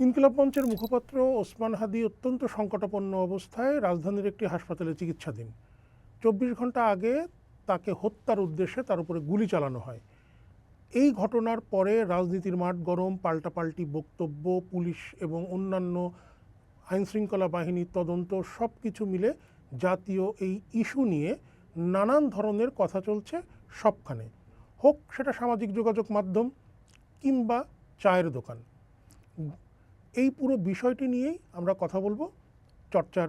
ইনকিলাব মঞ্চের মুখপাত্র ওসমান হাদী অত্যন্ত সংকটাপন্ন অবস্থায় রাজধানীর একটি হাসপাতালে চিকিৎসাধীন। ২৪ ঘন্টা আগে তাকে হত্যার উদ্দেশ্যে তার উপরে গুলি চালানো হয়। এই ঘটনার পরে রাজনীতির মাঠ গরম, পাল্টাপাল্টি বক্তব্য, পুলিশ এবং অন্যান্য আইনশৃঙ্খলা বাহিনীর তদন্ত, সব কিছু মিলে জাতীয় এই ইস্যু নিয়ে নানান ধরনের কথা চলছে সবখানে, হোক সেটা সামাজিক যোগাযোগ মাধ্যম কিংবা চায়ের দোকান। এই পুরো বিষয়টি নিয়েই আমরা কথা বলবো চর্চার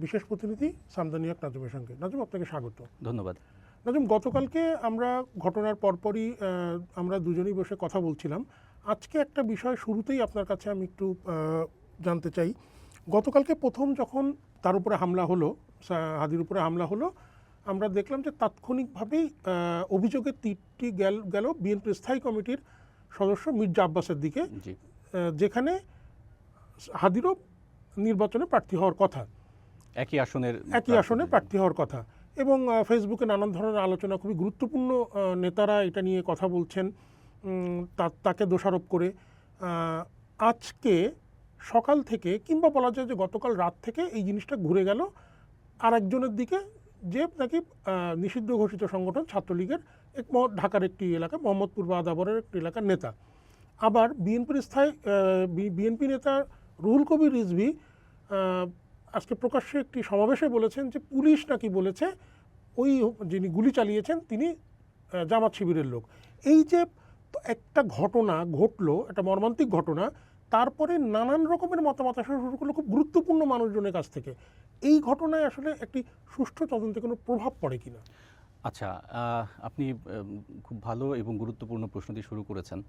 বিশেষ প্রতিনিধি সামদানি হক নাজুমের সঙ্গে। নাজুম, আপনাকে স্বাগত। ধন্যবাদ। নাজুম, গতকালকে আমরা ঘটনার পরপরই আমরা দুজনেই বসে কথা বলছিলাম। আজকে একটা বিষয় শুরুতেই আপনার কাছে আমি একটু জানতে চাই। গতকালকে প্রথম যখন তার উপরে হামলা হলো, হাদির উপরে হামলা হলো, আমরা দেখলাম যে তাৎক্ষণিকভাবেই অভিযোগের তীরটি গেল বিএনপির স্থায়ী কমিটির সদস্য মির্জা আব্বাসের দিকে, যেখানে হাদিরও নির্বাচনে প্রার্থী হওয়ার কথা, একই আসনে প্রার্থী হওয়ার কথা। এবং ফেসবুকে নানান ধরনের আলোচনা, খুবই গুরুত্বপূর্ণ নেতারা এটা নিয়ে কথা বলছেন তাকে দোষারোপ করে। আজকে সকাল থেকে কিংবা বলা যায় যে গতকাল রাত থেকে এই জিনিসটা ঘুরে গেল আর একজনের দিকে, যে নাকি নিষিদ্ধ ঘোষিত সংগঠন ছাত্রলীগের ঢাকার একটি এলাকা, মোহাম্মদপুর বা আদাবরের একটি এলাকার নেতা। আবার বিএনপি নেতা রুহুল কবির রিজভী আজকে প্রকাশ্যে একটি সমাবেশে বলেছেন যে পুলিশ নাকি বলেছে ওই যিনি গুলি চালিয়েছেন তিনি জামাত শিবিরের লোক। এই যে একটা ঘটনা ঘটলো, একটা মর্মান্তিক ঘটনা, তারপরে নানান রকমের মতামত আসা শুরু করলো খুব গুরুত্বপূর্ণ মানুষজনের কাছ থেকে। এই ঘটনায় আসলে একটি সুষ্ঠু তদন্তে কোনো প্রভাব পড়ে কিনা? আচ্ছা, আপনি খুব ভালো এবং গুরুত্বপূর্ণ প্রশ্ন দিয়ে শুরু করেছেন।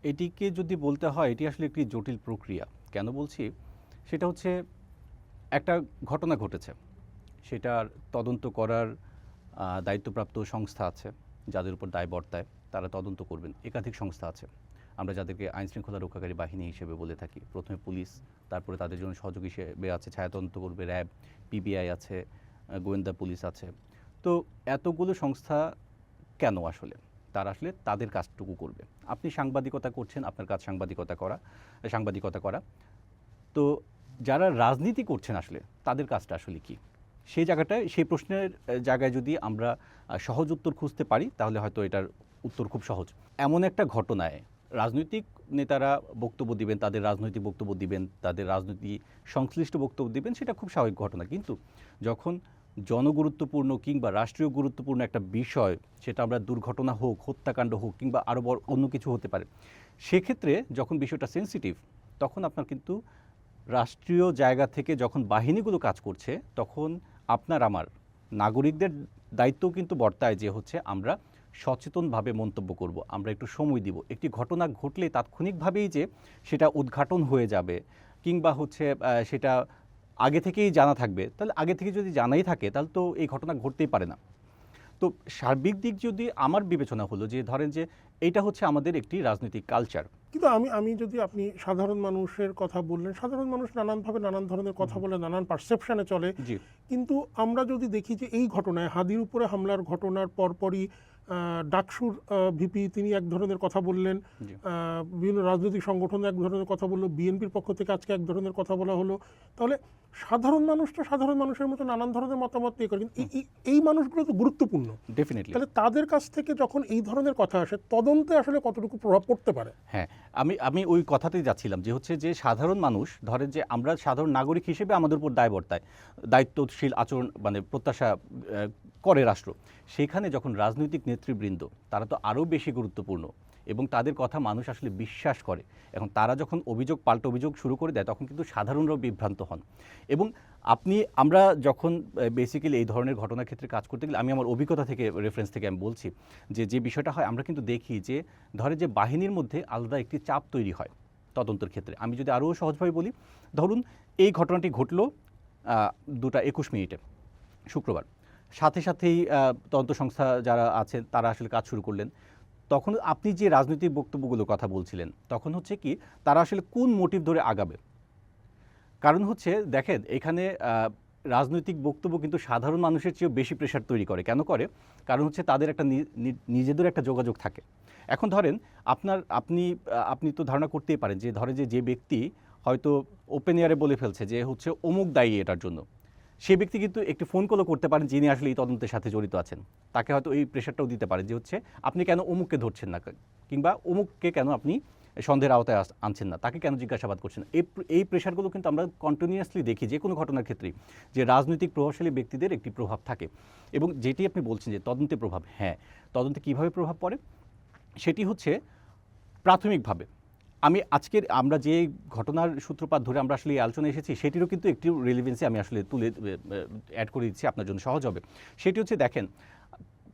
এটিকে যদি বলতে হয়, এটি আসলে একটি জটিল প্রক্রিয়া। কেন বলছি, সেটা হচ্ছে একটা ঘটনা ঘটেছে, সেটার তদন্ত করার দায়িত্বপ্রাপ্ত সংস্থা আছে, যাদের উপর দায় বর্তায়, তারা তদন্ত করবেন। একাধিক সংস্থা আছে, আমরা যাদেরকে আইনশৃঙ্খলা রক্ষাকারী বাহিনী হিসেবে বলে থাকি। প্রথমে পুলিশ, তারপরে তাদের জন্য সহযোগী হিসেবে আছে ছায়াতদন্ত করবে র্যাব, পিবিআই আছে, গোয়েন্দা পুলিশ আছে। তো এতগুলো সংস্থা কেন? আসলে তারা আসলে তাদের কাজটুকু করবে। আপনি সাংবাদিকতা করছেন, আপনার কাজ সাংবাদিকতা করা। তো যারা রাজনীতি করছেন আসলে তাদের কাজটা আসলে কি? সেই প্রশ্নের জায়গায় যদি আমরা সহজ উত্তর খুঁজতে পারি, তাহলে হয়তো এটার উত্তর খুব সহজ। এমন একটা ঘটনায় রাজনৈতিক নেতারা বক্তব্য দিবেন, তাদের রাজনৈতিক বক্তব্য দিবেন, তাদের রাজনীতি সংশ্লিষ্ট বক্তব্য দিবেন, সেটা খুব স্বাভাবিক ঘটনা। কিন্তু যখন জনগুরুত্বপূর্ণ কিংবা রাষ্ট্রীয় গুরুত্বপূর্ণ একটা বিষয়, সেটা আমরা দুর্ঘটনা হোক, হত্যাকাণ্ড হোক, কিংবা আরও বড় অন্য কিছু হতে পারে, সেক্ষেত্রে যখন বিষয়টা সেন্সিটিভ, তখন আপনার কিন্তু রাষ্ট্রীয় জায়গা থেকে যখন বাহিনীগুলো কাজ করছে, তখন আপনার আমার নাগরিকদের দায়িত্বও কিন্তু বর্তায় যে হচ্ছে আমরা সচেতনভাবে মন্তব্য করব, আমরা একটু সময় দিব। একটি ঘটনা ঘটলে তাৎক্ষণিকভাবেই যে সেটা উদ্ঘাটন হয়ে যাবে কিংবা হচ্ছে সেটা আগে থেকেই জানা থাকবে, তাহলে আগে থেকে যদি জানাই থাকে তাহলে তো এই ঘটনা ঘটতেই পারে না। তো সার্বিক দিক যদি আমার বিবেচনা হলো যে ধরেন যে এইটা হচ্ছে আমাদের একটি রাজনৈতিক কালচার। কিন্তু আমি যদি, আপনি সাধারণ মানুষের কথা বললেন, সাধারণ মানুষ নানানভাবে নানান ধরনের কথা বলে, নানান পারসেপশনে চলে। কিন্তু আমরা যদি দেখি যে এই ঘটনায়, হাদির উপরে হামলার ঘটনার পরপরই ডাকসুর ভিপি তিনি এক ধরনের কথা বললেন, বিভিন্ন রাজনৈতিক সংগঠন এক ধরনের কথা বললো, বিএনপির পক্ষ থেকে আজকে এক ধরনের কথা বলা হলো। তাহলে সাধারণ মানুষটা সাধারণ মানুষের মতো নানান ধরনের মতামত দিয়ে করে, কিন্তু এই মানুষগুলো তো গুরুত্বপূর্ণ ডেফিনেটলি। তাহলে তাদের কাছ থেকে যখন এই ধরনের কথা আসে, তদন্তে আসলে কতটুকু প্রভাব পড়তে পারে? হ্যাঁ, আমি ওই কথাতেই যাচ্ছিলাম যে হচ্ছে যে সাধারণ মানুষ, ধরেন যে আমরা সাধারণ নাগরিক হিসেবে আমাদের উপর দায় বর্তায়, দায়িত্বশীল আচরণ মানে প্রত্যাশা করে রাষ্ট্র। সেখানে যখন রাজনৈতিক নেতৃবৃন্দ, তারা তো আরও বেশি গুরুত্বপূর্ণ এবং তাদের কথা মানুষ আসলে বিশ্বাস করে। এখন তারা যখন পাল্টা অভিযোগ শুরু করে দেয়, তখন কিন্তু সাধারণরাও বিভ্রান্ত হন। এবং আমরা যখন বেসিক্যালি এই ধরনের ঘটনার ক্ষেত্রে কাজ করতে গেলে, আমি আমার অভিজ্ঞতা থেকে, রেফারেন্স থেকে আমি বলছি যে বিষয়টা হয়, আমরা কিন্তু দেখি যে ধরে যে বাহিনীর মধ্যে আলাদা একটি চাপ তৈরি হয় তদন্তের ক্ষেত্রে। আমি যদি আরও সহজভাবে বলি, ধরুন এই ঘটনাটি ঘটলো 2:21 শুক্রবার, সাথে সাথেই তদন্ত সংস্থা যারা আছেন তারা আসলে কাজ শুরু করলেন। তখন আপনি যে রাজনৈতিক বক্তব্যগুলোর কথা বলছিলেন, তখন হচ্ছে কি তারা আসলে কোন মোটিভ ধরে আগাবে। কারণ হচ্ছে দেখেন, এখানে রাজনৈতিক বক্তব্য কিন্তু সাধারণ মানুষের চেয়েও বেশি প্রেশার তৈরি করে। কেন করে? কারণ হচ্ছে তাদের একটা নিজেদের একটা যোগাযোগ থাকে। এখন ধরেন আপনি তো ধারণা করতেই পারেন যে ধরে যে ব্যক্তি হয়তো ওপেন এয়ারে বলে ফেলছে যে হচ্ছে অমুক দায়ী এটার জন্য, সে ব্যক্তি কিন্তু একটি ফোন কলও করতে পারেন যিনি আসলে এই তদন্তের সাথে জড়িত আছেন, তাকে হয়তো এই প্রেশারটাও দিতে পারে যে হচ্ছে আপনি কেন অমুককে ধরছেন না, কিংবা অমুককে কেন আপনি সন্দেহের আওতায় আনছেন না, তাকে কেন জিজ্ঞাসাবাদ করছেন। এই প্রেশারগুলো কিন্তু আমরা কন্টিনিউয়াসলি দেখি যে কোনো ঘটনার ক্ষেত্রেই, যে রাজনৈতিক প্রভাবশালী ব্যক্তিদের একটি প্রভাব থাকে। এবং যেটি আপনি বলছেন যে তদন্তে প্রভাব, হ্যাঁ, তদন্তে কীভাবে প্রভাব পড়ে সেটি হচ্ছে প্রাথমিকভাবে আমরা যে ঘটনার সূত্রপাত ধরে আমরা আসলে এই আলোচনায় এসেছি সেটিরও কিন্তু একটি রিলেভেন্সি আমি আসলে অ্যাড করে দিচ্ছি আপনার জন্য সহজ হবে। সেটি হচ্ছে দেখেন,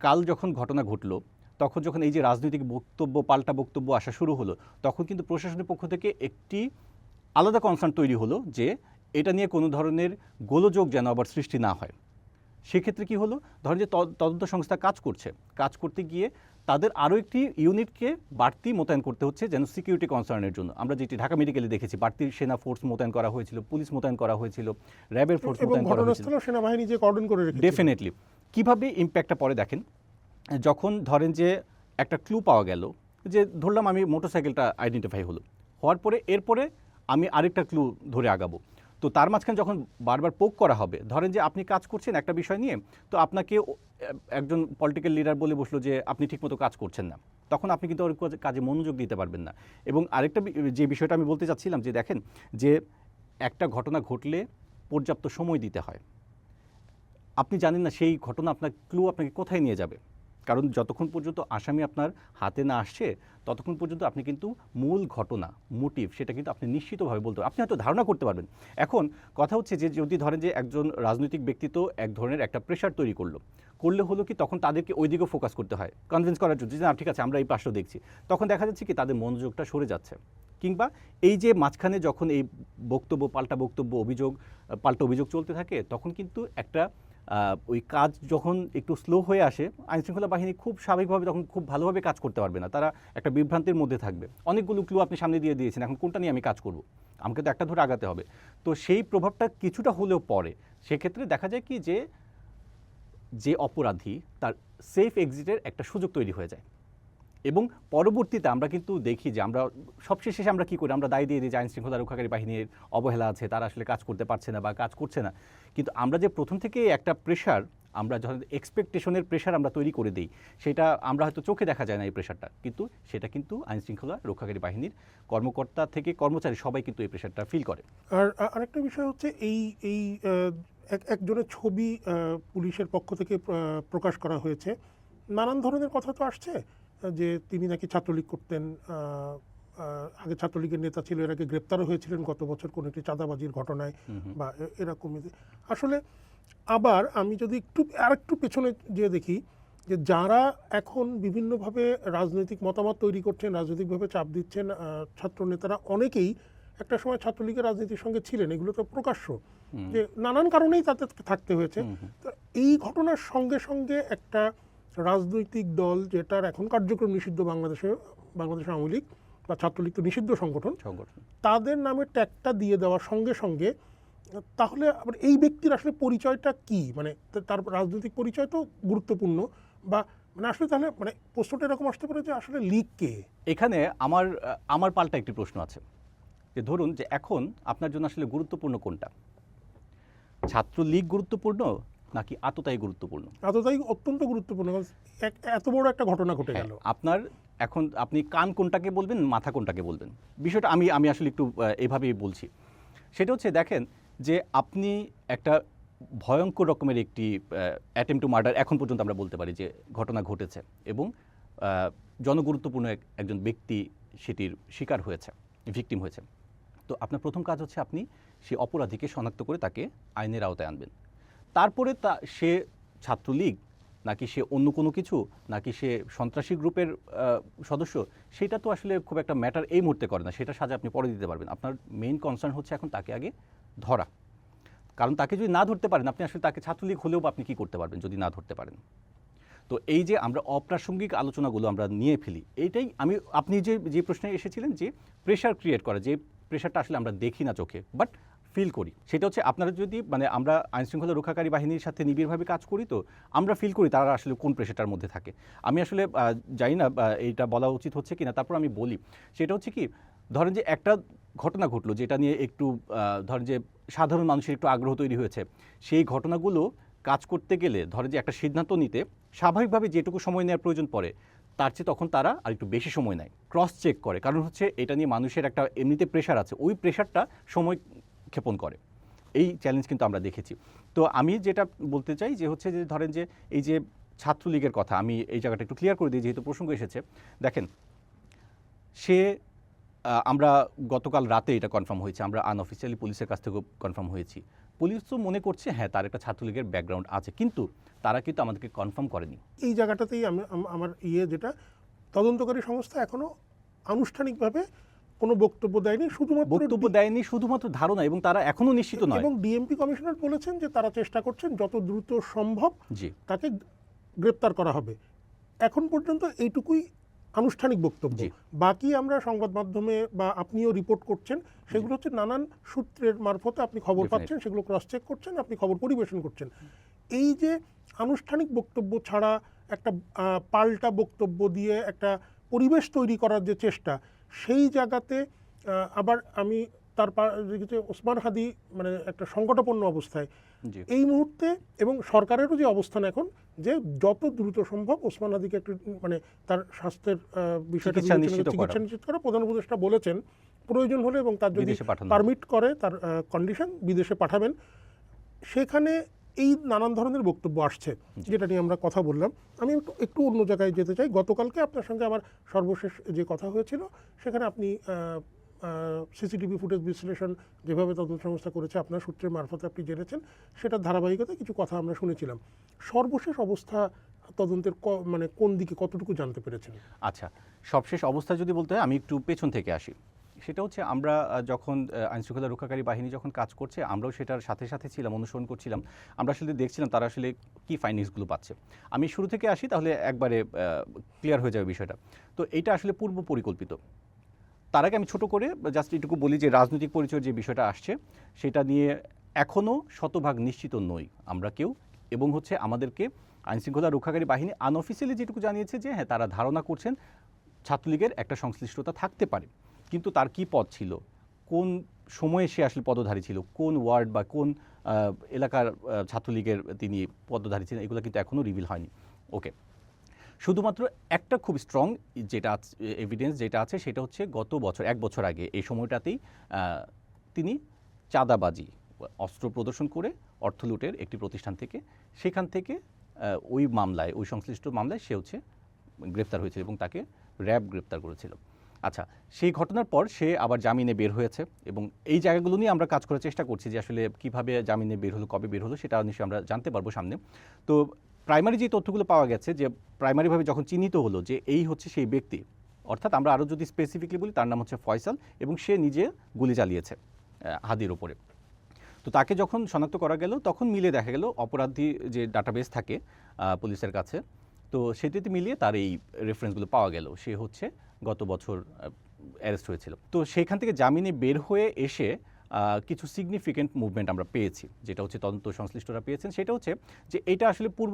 কাল যখন ঘটনা ঘটলো তখন যখন এই যে রাজনৈতিক বক্তব্য, পাল্টা বক্তব্য আসা শুরু হলো, তখন কিন্তু প্রশাসনের পক্ষ থেকে একটি আলাদা কনসার্ন তৈরি হলো যে এটা নিয়ে কোনো ধরনের গোলযোগ যেন আবার সৃষ্টি না হয়। সেক্ষেত্রে কি হলো, ধরেন যে তদন্ত সংস্থা কাজ করতে গিয়ে তাদের আরও একটি ইউনিটকে বাড়তি মোতায়েন করতে হচ্ছে যেন সিকিউরিটি কনসার্নের জন্য। আমরা যেটি ঢাকা মেডিকেলে দেখেছি, বাড়তি সেনা ফোর্স মোতায়েন করা হয়েছিল, পুলিশ মোতায়েন করা হয়েছিল, র্যাবের ফোর্স মোতায়েন করা হয়েছিল, সেনাবাহিনী যে কর্ডন করে রেখেছে। ডেফিনেটলি। কীভাবে ইম্প্যাক্টটা পরে দেখেন, যখন ধরেন যে একটা ক্লু পাওয়া গেল, যে ধরলাম আমি মোটরসাইকেলটা আইডেন্টিফাই হওয়ার পরে এরপরে আমি আরেকটা ক্লু ধরে আগাবো, তো তার মাঝখানে যখন বারবার পোক করা হবে, ধরেন যে আপনি কাজ করছেন একটা বিষয় নিয়ে, তো আপনাকে একজন পলিটিক্যাল লিডার বলে বসলো যে আপনি ঠিকমতো কাজ করছেন না, তখন আপনি কিন্তু ওর কাজে মনোযোগ দিতে পারবেন না। এবং আরেকটা যে বিষয়টা আমি বলতে চাচ্ছিলাম যে দেখেন, যে একটা ঘটনা ঘটলে পর্যাপ্ত সময় দিতে হয়। আপনি জানেন না সেই ঘটনা আপনার ক্লু আপনাকে কোথায় নিয়ে যাবে, কারণ যতক্ষণ পর্যন্ত আসামি আপনার হাতে না আসছে ততক্ষণ পর্যন্ত আপনি কিন্তু মূল ঘটনা, মোটিভ, সেটা কিন্তু আপনি নিশ্চিতভাবে বলতে পারবেন, আপনি হয়তো ধারণা করতে পারবেন। এখন কথা হচ্ছে যে যদি ধরেন যে একজন রাজনৈতিক ব্যক্তি তো এক ধরনের একটা প্রেশার তৈরি করলে হলো কি, তখন তাদেরকে ওই দিকেও ফোকাস করতে হয় কনভিন্স করার জন্য, যে না ঠিক আছে আমরা এই পাশটাও দেখছি, তখন দেখা যাচ্ছে কি তাদের মনোযোগটা সরে যাচ্ছে। কিংবা এই যে মাঝখানে যখন এই বক্তব্য পাল্টা অভিযোগ চলতে থাকে, তখন কিন্তু একটা ওই কাজ যখন একটু স্লো হয়ে আসে, আইনশৃঙ্খলা বাহিনী খুব স্বাভাবিকভাবে তখন খুব ভালোভাবে কাজ করতে পারবে না, তারা একটা বিভ্রান্তির মধ্যে থাকবে। অনেকগুলো ক্লু আপনি সামনে দিয়ে দিয়েছেন, এখন কোনটা নিয়ে আমি কাজ করব, আমাকে তো একটা ধরে আগাতে হবে। তো সেই প্রভাবটা কিছুটা হলেও পড়ে। সেক্ষেত্রে দেখা যায় কি যে অপরাধী তার সেফ এক্সিটের একটা সুযোগ তৈরি হয়ে যায়। এবং পরবর্তীতে আমরা কিন্তু দেখি যে আমরা সবশেষে আমরা কী করি, আমরা দায় দিয়ে দিই যে আইনশৃঙ্খলা রক্ষাকারী বাহিনীর অবহেলা আছে, তারা আসলে কাজ করতে পারছে না বা কাজ করছে না। কিন্তু আমরা যে প্রথম থেকে একটা প্রেশার, আমরা যখন এক্সপেকটেশনের প্রেশার আমরা তৈরি করে দিই, সেটা আমরা হয়তো চোখে দেখা যায় না এই প্রেশারটা, কিন্তু সেটা কিন্তু আইনশৃঙ্খলা রক্ষাকারী বাহিনীর কর্মকর্তা থেকে কর্মচারী সবাই কিন্তু এই প্রেশারটা ফিল করে। আর আরেকটা বিষয় হচ্ছে এই একজনের ছবি পুলিশের পক্ষ থেকে প্রকাশ করা হয়েছে, নানান ধরনের কথা তো আসছে যে তিনি নাকি ছাত্রলীগ করতেন, আগে ছাত্রলীগের নেতা ছিল, এর আগে গ্রেপ্তারও হয়েছিলেন গত বছর কোনো একটি চাঁদাবাজির ঘটনায় বা এরকমই। আসলে আবার আমি যদি আরেকটু পেছনে যেয়ে দেখি যে যারা এখন বিভিন্নভাবে রাজনৈতিক মতামত তৈরি করছেন, রাজনৈতিকভাবে চাপ দিচ্ছেন, ছাত্র নেতারা অনেকেই একটা সময় ছাত্রলীগের রাজনীতির সঙ্গে ছিলেন, এগুলো তো প্রকাশ্য যে নানান কারণেই তাতে থাকতে হয়েছে। তো এই ঘটনার সঙ্গে সঙ্গে একটা রাজনৈতিক দল যেটার এখন কার্যক্রম নিষিদ্ধ, বাংলাদেশ আওয়ামী লীগ বা ছাত্রলীগ তো নিষিদ্ধ সংগঠন, তাদের নামে ট্যাগটা দিয়ে দেওয়ার সঙ্গে সঙ্গে তাহলে আবার এই ব্যক্তির আসলে পরিচয়টা কি, মানে তার রাজনৈতিক পরিচয় তো গুরুত্বপূর্ণ, বা মানে আসলে তাহলে মানে প্রশ্নটা এরকম আসতে পারে যে আসলে লীগ কে? এখানে আমার পাল্টা একটি প্রশ্ন আছে, যে ধরুন যে এখন আপনার জন্য আসলে গুরুত্বপূর্ণ কোনটা, ছাত্রলীগ গুরুত্বপূর্ণ নাকি আততায়ী গুরুত্বপূর্ণ? আততায়ী অত্যন্ত গুরুত্বপূর্ণ, এত বড় একটা ঘটনা ঘটে গেল। আপনার এখন আপনি কান কোনটাকে বলবেন, মাথা কোনটাকে বলবেন, বিষয়টা আমি আসলে একটু এইভাবেই বলছি। সেটা হচ্ছে দেখেন যে আপনি একটা ভয়ঙ্কর রকমের একটি অ্যাটেম্প টু মার্ডার এখন পর্যন্ত আমরা বলতে পারি যে ঘটনা ঘটেছে, এবং জনগুরুত্বপূর্ণ একজন ব্যক্তি সেটির শিকার হয়েছে, ভিকটিম হয়েছে। তো আপনার প্রথম কাজ হচ্ছে আপনি সেই অপরাধীকে শনাক্ত করে তাকে আইনের আওতায় আনবেন। তারপরে সে ছাত্রলীগ নাকি সে অন্য কোনো কিছু, নাকি সে সন্ত্রাসী গ্রুপের সদস্য, সেটা তো আসলে খুব একটা ম্যাটার এই মুহূর্তে করে না, সেটা সাজা আপনি পরে দিতে পারবেন। আপনার মেইন কনসার্ন হচ্ছে এখন তাকে আগে ধরা, কারণ তাকে যদি না ধরতে পারেন, আপনি আসলে তাকে ছাত্রলীগ হলেও আপনি কী করতে পারবেন যদি না ধরতে পারেন। তো এই যে আমরা অপ্রাসঙ্গিক আলোচনাগুলো আমরা নিয়ে ফেলি, এইটাই আপনি যে প্রশ্নে এসেছিলেন যে প্রেশার ক্রিয়েট করা, যে প্রেশারটা আসলে আমরা দেখি না চোখে বাট ফিল করি, সেটা হচ্ছে আপনারা যদি মানে আমরা আইনশৃঙ্খলা রক্ষাকারী বাহিনীর সাথে নিবিড়ভাবে কাজ করি, তো আমরা ফিল করি তারা আসলে কোন প্রেশারটার মধ্যে থাকে। আমি আসলে জানি না এইটা বলা উচিত হচ্ছে কিনা, তারপর আমি বলি। সেটা হচ্ছে কি, ধরেন যে একটা ঘটনা ঘটলো যেটা নিয়ে একটু ধরেন যে সাধারণ মানুষের একটু আগ্রহ তৈরি হয়েছে, সেই ঘটনাগুলো কাজ করতে গেলে ধরেন যে একটা সিদ্ধান্ত নিতে স্বাভাবিকভাবে যেটুকু সময় নেওয়ার প্রয়োজন পড়ে তার চেয়ে তখন তারা আর একটু বেশি সময় নেয়, ক্রস চেক করে। কারণ হচ্ছে এটা নিয়ে মানুষের একটা এমনিতে প্রেশার আছে, ওই প্রেশারটা সময় ক্ষেপণ করে। এই চ্যালেঞ্জ কিন্তু আমরা দেখেছি। তো আমি যেটা বলতে চাই যে হচ্ছে যে ধরেন যে এই যে ছাত্রলীগের কথা, আমি এই জায়গাটা একটু ক্লিয়ার করে দিই যেহেতু প্রসঙ্গ এসেছে। দেখেন, সে আমরা গতকাল রাতে এটা কনফার্ম হয়েছে, আমরা আনঅফিসিয়ালি পুলিশের কাছ থেকেও কনফার্ম হয়েছি। পুলিশ তো মনে করছে হ্যাঁ তার একটা ছাত্রলীগের ব্যাকগ্রাউন্ড আছে, কিন্তু তারা কিন্তু আমাদেরকে কনফার্ম করেনি। এই জায়গাটাতেই আমার যেটা তদন্তকারী সংস্থা এখনো আনুষ্ঠানিকভাবে কোনো বক্তব্য দেয়নি, বক্তব্য দেয়নি, শুধুমাত্র ধারণা, এবং তারা এখনো নিশ্চিত নয়। এবং ডিএমপি কমিশনার বলেছেন যে তারা চেষ্টা করছেন যত দ্রুত সম্ভব জি, তাকে গ্রেপ্তার করা হবে। এখন পর্যন্ত এইটুকুই আনুষ্ঠানিক বক্তব্য। জি। বাকি আমরা সংবাদ মাধ্যমে বা আপনিও রিপোর্ট করছেন, সেগুলো হচ্ছে নানান সূত্রের মারফতে আপনি খবর Definitely. পাচ্ছেন, সেগুলো ক্রস চেক করছেন, আপনি খবর পরিবেশন করছেন। এই যে আনুষ্ঠানিক বক্তব্য ছাড়া একটা পাল্টা বক্তব্য দিয়ে একটা পরিবেশ তৈরি করার যে চেষ্টা, সেই জায়গাতে আবার আমি তার যে ওসমান হাদি মানে একটা সংকটাপন্ন অবস্থায় জি, এই মুহূর্তে, এবং সরকারেরও যে অবস্থান এখন যে যত দ্রুত সম্ভব ওসমান হাদিকে একটু মানে তার স্বাস্থ্যের বিষয়টা চিকিৎসা বিবেচনা নিশ্চিত করে চিকিৎসা নিশ্চিত করা। প্রধান উপদেষ্টা বলেছেন প্রয়োজন হলে এবং তার যদি বিদেশে পাঠানো। পারমিট করে তার কন্ডিশন বিদেশে পাঠাবেন। সেখানে এই নানান ধরনের বক্তব্য আসছে যেটা নিয়ে আমরা কথা বললাম। আমি একটু অন্য জায়গায় যেতে চাই। গতকালকে আপনার সঙ্গে আমার সর্বশেষ যে কথা হয়েছিল সেখানে আপনি সিসিটিভি ফুটেজ বিশ্লেষণ যেভাবে তদন্ত সংস্থা করেছে আপনার সূত্রের মারফতে আপনি জেনেছেন, সেটার ধারাবাহিকতায় কিছু কথা আমরা শুনেছিলাম। সর্বশেষ অবস্থা তদন্তের মানে কোন দিকে কতটুকু জানতে পেরেছেন? আচ্ছা, সবশেষ অবস্থা যদি বলতে হয় আমি একটু পেছন থেকে আসি। সেটা হচ্ছে আমরা যখন আইনশৃঙ্খলা রক্ষাকারী বাহিনী যখন কাজ করছে আমরাও সেটার সাথে সাথে ছিলাম, অনুসরণ করছিলাম। আমরা আসলে দেখছিলাম তারা আসলে কী ফাইন্ডিংসগুলো পাচ্ছে। আমি শুরু থেকে আসি তাহলে একবারে ক্লিয়ার হয়ে যাবে বিষয়টা। তো এইটা আসলে পূর্ব পরিকল্পিত। তার আগে আমি ছোট করে জাস্ট এটুকু বলি যে রাজনৈতিক পরিচয়ের যে বিষয়টা আসছে সেটা নিয়ে এখনও শতভাগ নিশ্চিত নই আমরা কেউ, এবং হচ্ছে আমাদেরকে আইনশৃঙ্খলা রক্ষাকারী বাহিনী আনঅফিসিয়ালি যেটুকু জানিয়েছে যে হ্যাঁ তারা ধারণা করছেন ছাত্রলীগের একটা সংশ্লিষ্টতা থাকতে পারে, কিন্তু তার কি পদ ছিল, কোন সময়ে সে আসলে পদধারী ছিল, কোন ওয়ার্ড বা কোন এলাকার ছাত্রলীগের তিনি পদধারী ছিলেন, এগুলো কিন্তু এখনও রিভিল হয়নি। ওকে, শুধুমাত্র একটা খুব স্ট্রং যেটা এভিডেন্স যেটা আছে সেটা হচ্ছে গত বছর 1 বছর আগে এই সময়টাতেই তিনি চাঁদাবাজি অস্ত্র প্রদর্শন করে অর্থ লুটের একটি প্রতিষ্ঠান থেকে সেখান থেকে ওই মামলায় ওই সংশ্লিষ্ট মামলায় সে হচ্ছে গ্রেপ্তার হয়েছিল এবং তাকে র্যাব গ্রেপ্তার করেছিল। আচ্ছা, সেই ঘটনার পর সে আবার জামিনে বের হয়েছে এবং এই জায়গাগুলো নিয়ে আমরা কাজ করার চেষ্টা করছি যে আসলে কীভাবে জামিনে বের হলো, কবে বের হলো, সেটা নিশ্চয়ই আমরা জানতে পারবো সামনে। তো প্রাইমারি যে তথ্যগুলো পাওয়া গেছে যে প্রাইমারিভাবে যখন চিহ্নিত হলো যে এই হচ্ছে সেই ব্যক্তি, অর্থাৎ আমরা আরও যদি স্পেসিফিকলি বলি তার নাম হচ্ছে ফয়সাল এবং সে নিজে গুলি চালিয়েছে হাদির ওপরে। তো তাকে যখন শনাক্ত করা গেল তখন মিলে দেখা গেল অপরাধী যে ডাটাবেস থাকে পুলিশের কাছে, তো সেটিতে মিলিয়ে তার এই রেফারেন্সগুলো পাওয়া গেল। সে হচ্ছে গত বছর অ্যারেস্ট হয়েছিল। তো সেখান থেকে জামিনে বের হয়ে এসে কিছু সিগনিফিকেন্ট মুভমেন্ট আমরা পেয়েছি, যেটা হচ্ছে তদন্ত সংশ্লিষ্টরা পেয়েছেন। সেটা হচ্ছে যে এটা আসলে পূর্ব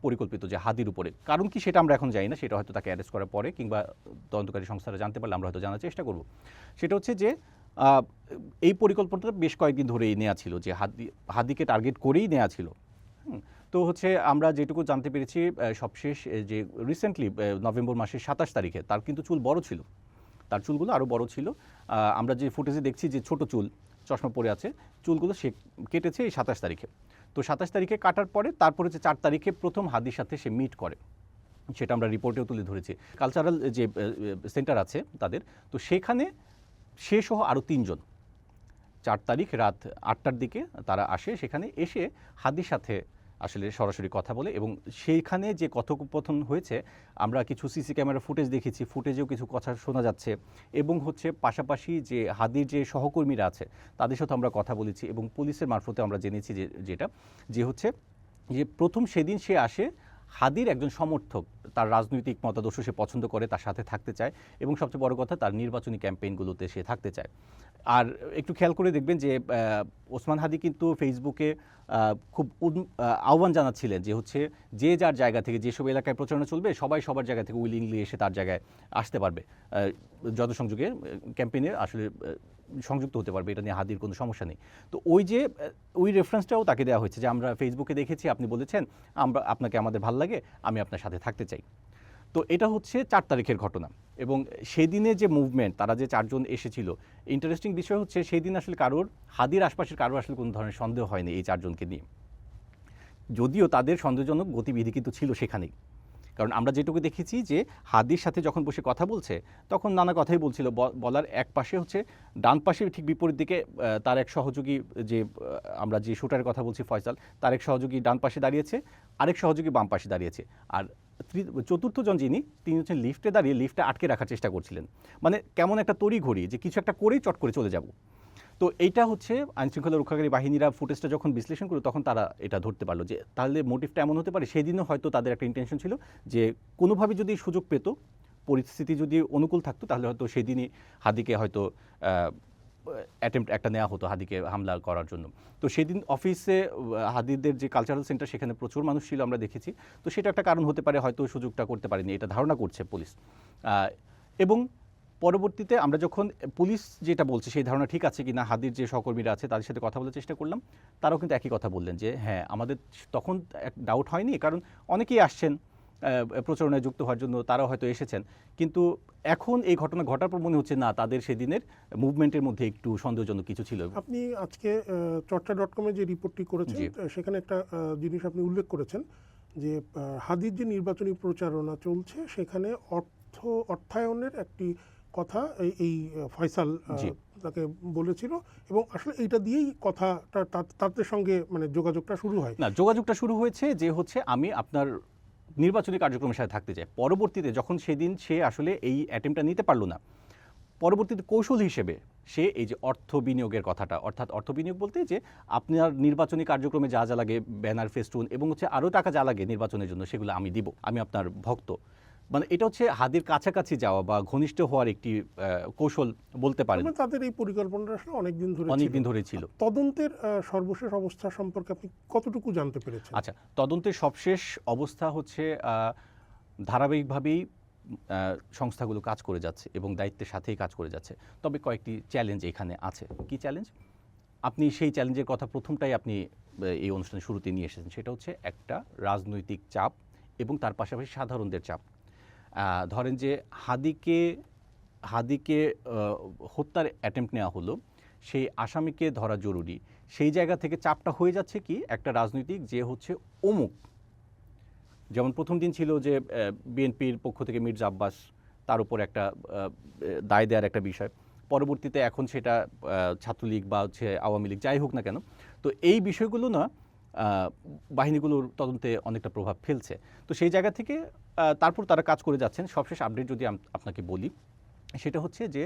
পরিকল্পিত যে হাদির উপরে, কারণ কি সেটা আমরা এখন জানি না, সেটা হয়তো তাকে অ্যারেস্ট করার পরে কিংবা তদন্তকারী সংস্থারা জানতে পারলে আমরা হয়তো জানার চেষ্টা করব। সেটা হচ্ছে যে এই পরিকল্পনাটা বেশ কয়েকদিন ধরেই নেওয়া ছিল, যে হাদিকে টার্গেট করেই নেওয়া ছিল। তো হচ্ছে আমরা যেটুকু জানতে পেরেছি সবশেষ যে রিসেন্টলি নভেম্বর মাসের 27 তারিখে তার কিন্তু চুল বড় ছিল, তার চুলগুলো আরও বড় ছিল। আমরা যে ফুটেজে দেখছি যে ছোট চুল, চশমা পরে আছে, চুলগুলো সে কেটেছে এই 27 তারিখে। তো 27 তারিখে কাটার পরে তারপরে হচ্ছে 4 তারিখে প্রথম হাদির সাথে সে মিট করে, সেটা আমরা রিপোর্টেও তুলে ধরেছি। কালচারাল যে সেন্টার আছে তাদের, তো সেখানে সে সহ আরও 3 জন 4 তারিখ রাত 8টার দিকে তারা আসে, সেখানে এসে হাদির সাথে আসলে সরাসরি কথা বলে এবং সেইখানে যে কথোপকথন হয়েছে আমরা কিছু সিসি ক্যামেরা ফুটেজ দেখেছি, ফুটেজেও কিছু কথা শোনা যাচ্ছে এবং হচ্ছে পাশাপাশি যে হাদির যে সহকর্মীরা আছে তাদের সাথে আমরা কথা বলেছি এবং পুলিশের মারফতে আমরা জেনেছি যে হচ্ছে যে প্রথম সেদিন সে আসে হাদির একজন সমর্থক, তার রাজনৈতিক মতাদর্শ সে পছন্দ করে, তার সাথে থাকতে চায় এবং সবচেয়ে বড় কথা তার নির্বাচনী ক্যাম্পেইনগুলোতে সে থাকতে চায়। আর একটু খেয়াল করে দেখবেন যে ওসমান হাদি কিন্তু ফেসবুকে খুব আহ্বান জানাচ্ছিলেন যে হচ্ছে যে যার জায়গা থেকে যেসব এলাকায় প্রচারণা চলবে সবাই সবার জায়গা থেকে উইলিংলি এসে তার জায়গায় আসতে পারবে, জনসংযোগে ক্যাম্পেইনে আসলে সংযুক্ত হতে পারবে, এটা নিয়ে হাদির কোনো সমস্যা নেই। তো ওই রেফারেন্সটাও তাকে দেওয়া হয়েছে যে আমরা ফেসবুকে দেখেছি আপনি বলেছেন আপনাকে আমাদের ভালো লাগে, আমি আপনার সাথে থাকতে চাই। তো এটা হচ্ছে 4 তারিখের ঘটনা এবং সেদিনে যে মুভমেন্ট, তারা যে 4 জন এসেছিল, ইন্টারেস্টিং বিষয় হচ্ছে সেই দিন আসলে হাদির আশপাশের কারোর আসলে কোনো ধরনের সন্দেহ হয়নি এই 4 জনকে নিয়ে, যদিও তাদের সন্দেহজনক গতিবিধি কিন্তু ছিল সেখানেই। কারণ আমরা যেটুকু দেখেছি যে হাদির সাথে যখন বসে কথা বলছে তখন নানা কথাই বলছিল, বলার এক পাশে হচ্ছে ডান পাশে ঠিক বিপরীত দিকে তার এক সহযোগী, যে আমরা যে শুটারের কথা বলছি ফয়সাল, তার এক সহযোগী ডান পাশে দাঁড়িয়েছে, আরেক সহযোগী বাম পাশে দাঁড়িয়েছে, আর চতুর্থ জন তিনি হচ্ছেন লিফটে দাঁড়িয়ে লিফটে আটকে রাখার চেষ্টা করছিলেন। মানে কেমন একটা তড়িঘড়ি যে কিছু একটা করেই চট করে চলে যাব। তো এইটা হচ্ছে আইনশৃঙ্খলা রক্ষাকারী বাহিনীরা ফুটেজটা যখন বিশ্লেষণ করলো তখন তারা এটা ধরতে পারলো যে তাহলে মোটিভটা এমন হতে পারে সেদিনও হয়তো তাদের একটা ইন্টেনশন ছিল যে কোনোভাবে যদি সুযোগ পেত, পরিস্থিতি যদি অনুকূল থাকতো, তাহলে হয়তো সেদিনই হাদিকে হয়তো অ্যাটেম্প্ট একটা নেওয়া হতো হাদিকে হামলা করার জন্য। তো সেদিন অফিসে হাদিদের যে কালচারাল সেন্টার সেখানে প্রচুর মানুষ ছিল আমরা দেখেছি। তো সেটা একটা কারণ হতে পারে, হয়তো সুযোগটা করতে পারেনি, এটা ধারণা করছে পুলিশ। এবং পরবর্তীতে আমরা যখন পুলিশ যেটা বলছে সেই ধারণা ঠিক আছে কিনা, হাদির যে সহকর্মীরা আছে তাদের সাথে কথা বলার চেষ্টা করলাম, তারাও কিন্তু একই কথা বললেন যে হ্যাঁ আমাদের তখন ডাউট হয়নি, কারণ অনেকেই আসছেন প্রচারণায় যুক্ত হওয়ার জন্য, তারাও হয়তো এসেছেন, কিন্তু এখন এই ঘটনা ঘটার পর মনে হচ্ছে না তাদের সেদিনের মুভমেন্টের মধ্যে একটু সন্দেহজনক কিছু ছিল। আপনি আজকে চর্চা.com-এ যে রিপোর্টটি করেছেন সেখানে একটা জিনিস আপনি উল্লেখ করেছেন যে হাদির যে নির্বাচনী প্রচারণা চলছে সেখানে অর্থায়নের একটি কথা এই ফয়সাল তাকে বলেছিল এবং আসলে এইটা দিয়েই কথাটা তাদের সঙ্গে মানে যোগাযোগটা শুরু হয়। না, যোগাযোগটা শুরু হয়েছে যে হচ্ছে আমি আপনার নির্বাচনী কার্যক্রমের সাথে থাকতে চাই। পরবর্তীতে যখন সেদিন সে আসলে এই অ্যাটেম্পটা নিতে পারলো না, পরবর্তীতে কৌশল হিসেবে সে এই যে অর্থ বিনিয়োগের কথাটা, অর্থাৎ অর্থ বিনিয়োগ বলতে যে আপনার নির্বাচনী কার্যক্রমে যা যা লাগে, ব্যানার, ফেস্টুন এবং হচ্ছে আরও টাকা যা লাগে নির্বাচনের জন্য, সেগুলো আমি দিব, আমি আপনার ভক্ত। মানে এটা হচ্ছে হাদির কাছাকাছি যাওয়া বা ঘনিষ্ঠ হওয়ার একটি কৌশল বলতে পারেন। তাদের এই পরিকল্পনাটা আসলে অনেকদিন ধরে ছিল। তদন্তের সর্বশেষ অবস্থা সম্পর্কে আপনি কতটুকু জানতে পেরেছেন? আচ্ছা, তদন্তের সবশেষ অবস্থা হচ্ছে ধারাবাহিকভাবেই সংস্থাগুলো কাজ করে যাচ্ছে এবং দায়িত্বের সাথেই কাজ করে যাচ্ছে। তবে কয়েকটি চ্যালেঞ্জ এখানে আছে। কি চ্যালেঞ্জ? আপনি সেই চ্যালেঞ্জের কথা প্রথমটাই আপনি এই অনুষ্ঠানের শুরুতে নিয়ে এসেছেন, সেটা হচ্ছে একটা রাজনৈতিক চাপ এবং তার পাশাপাশি সাধারণদের চাপ। ধরেন যে হাদিকে হত্যার অ্যাটেম্প্ট নেওয়া হলো, সেই আসামিকে ধরা জরুরি, সেই জায়গা থেকে চাপটা হয়ে যাচ্ছে কি একটা রাজনৈতিক যে হচ্ছে অমুক, যেমন প্রথম দিন ছিল যে বিএনপির পক্ষ থেকে মির্জা আব্বাস, তার উপর একটা দায় দেওয়ার একটা বিষয়, পরবর্তীতে এখন সেটা ছাত্রলীগ বা হচ্ছে আওয়ামী লীগ যাই হোক না কেন, তো এই বিষয়গুলো না বাহিনীগুলোর তদন্তে অনেকটা প্রভাব ফেলছে। তো সেই জায়গা থেকে তারপর তারা কাজ করে যাচ্ছেন। সবশেষ আপডেট যদি আপনাকে বলি, সেটা হচ্ছে যে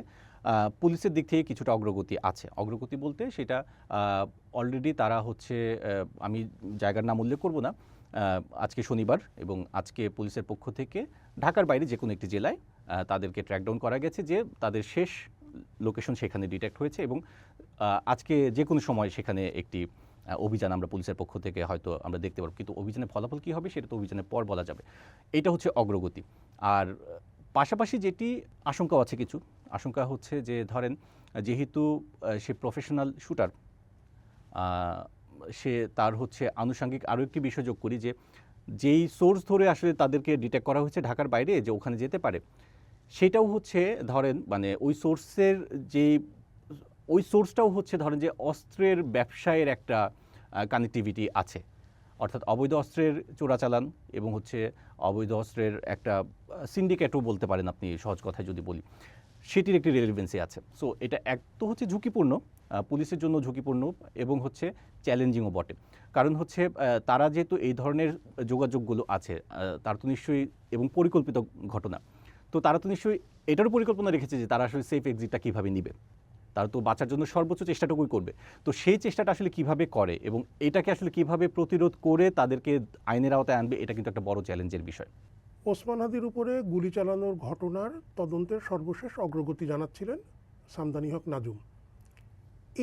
পুলিশের দিক থেকে কিছুটা অগ্রগতি আছে। অগ্রগতি বলতে সেটা অলরেডি তারা হচ্ছে, আমি জায়গার নাম উল্লেখ করব না, আজকে শনিবার এবং আজকে পুলিশের পক্ষ থেকে ঢাকার বাইরে যে কোনো একটি জেলায় তাদেরকে ট্র্যাকডাউন করা গেছে, যে তাদের শেষ লোকেশন সেখানে ডিটেক্ট হয়েছে এবং আজকে যে কোনো সময় সেখানে একটি অভিযান আমরা পুলিশের পক্ষ থেকে হয়তো আমরা দেখতে পারব, কিন্তু অভিযানের ফলাফল কী হবে সেটা তো অভিযানের পর বলা যাবে। এটা হচ্ছে অগ্রগতি। আর পাশাপাশি যেটি আশঙ্কাও আছে, কিছু আশঙ্কা হচ্ছে যে ধরেন যেহেতু সে প্রফেশনাল শুটার, সে তার হচ্ছে আনুষঙ্গিক আরও একটি বিষয় যোগ করি যে যেই সোর্স ধরে আসলে তাদেরকে ডিটেক্ট করা হয়েছে ঢাকার বাইরে যে ওখানে যেতে পারে, সেটাও হচ্ছে ধরেন মানে ওই সোর্সটাও হচ্ছে ধরেন যে অস্ত্রের ব্যবসায়ের একটা কানেক্টিভিটি আছে, অর্থাৎ অবৈধ অস্ত্রের চোরাচালান এবং হচ্ছে অবৈধ অস্ত্রের একটা সিন্ডিকেটও বলতে পারেন আপনি সহজ কথায় যদি বলি, সেটির একটি রেলিভেন্সি আছে। সো এটা এক তো হচ্ছে ঝুঁকিপূর্ণ, পুলিশের জন্য ঝুঁকিপূর্ণ এবং হচ্ছে চ্যালেঞ্জিংও বটে। কারণ হচ্ছে তারা যেহেতু এই ধরনের যোগাযোগগুলো আছে, তার তো নিশ্চয়ই এবং পরিকল্পিত ঘটনা, তো তারা তো নিশ্চয়ই এটারও পরিকল্পনা রেখেছে যে তারা আসলে সেফ এক্সিটটা কীভাবে নিবে। তার তো বাঁচার জন্য সর্বোচ্চ চেষ্টাটুকুই করবে। তো সেই চেষ্টাটা আসলে কিভাবে করে এবং এটাকে আসলে কিভাবে প্রতিরোধ করে তাদেরকে আইনের আওতায় আনবে, এটা কিন্তু একটা বড় চ্যালেঞ্জের বিষয়। ওসমান হাদির উপরে গুলি চালানোর ঘটনার তদন্তের সর্বশেষ অগ্রগতি জানাচ্ছিলেন সামদানি হক নাজুম।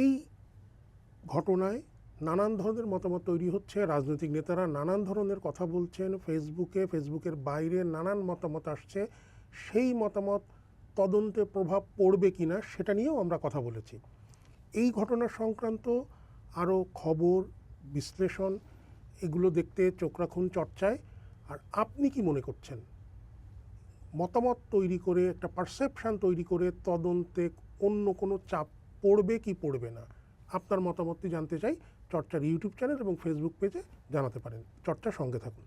এই ঘটনায় নানান ধরনের মতামত তৈরি হচ্ছে, রাজনৈতিক নেতারা নানান ধরনের কথা বলছেন, ফেসবুকের বাইরে নানান মতামত আসছে। সেই মতামত তদন্তে প্রভাব পড়বে কিনা সেটা নিয়েও আমরা কথা বলেছি। এই ঘটনা সংক্রান্ত আরও খবর, বিশ্লেষণ এগুলো দেখতে চোখ রাখুন চর্চায়। আর আপনি কি মনে করছেন, মতামত তৈরি করে একটা পারসেপশন তৈরি করে তদন্তে অন্য কোনো চাপ পড়বে কি পড়বে না, আপনার মতামতটি জানতে চাই। চর্চার ইউটিউব চ্যানেল এবং ফেসবুক পেজে জানাতে পারেন। চর্চার সঙ্গে থাকুন।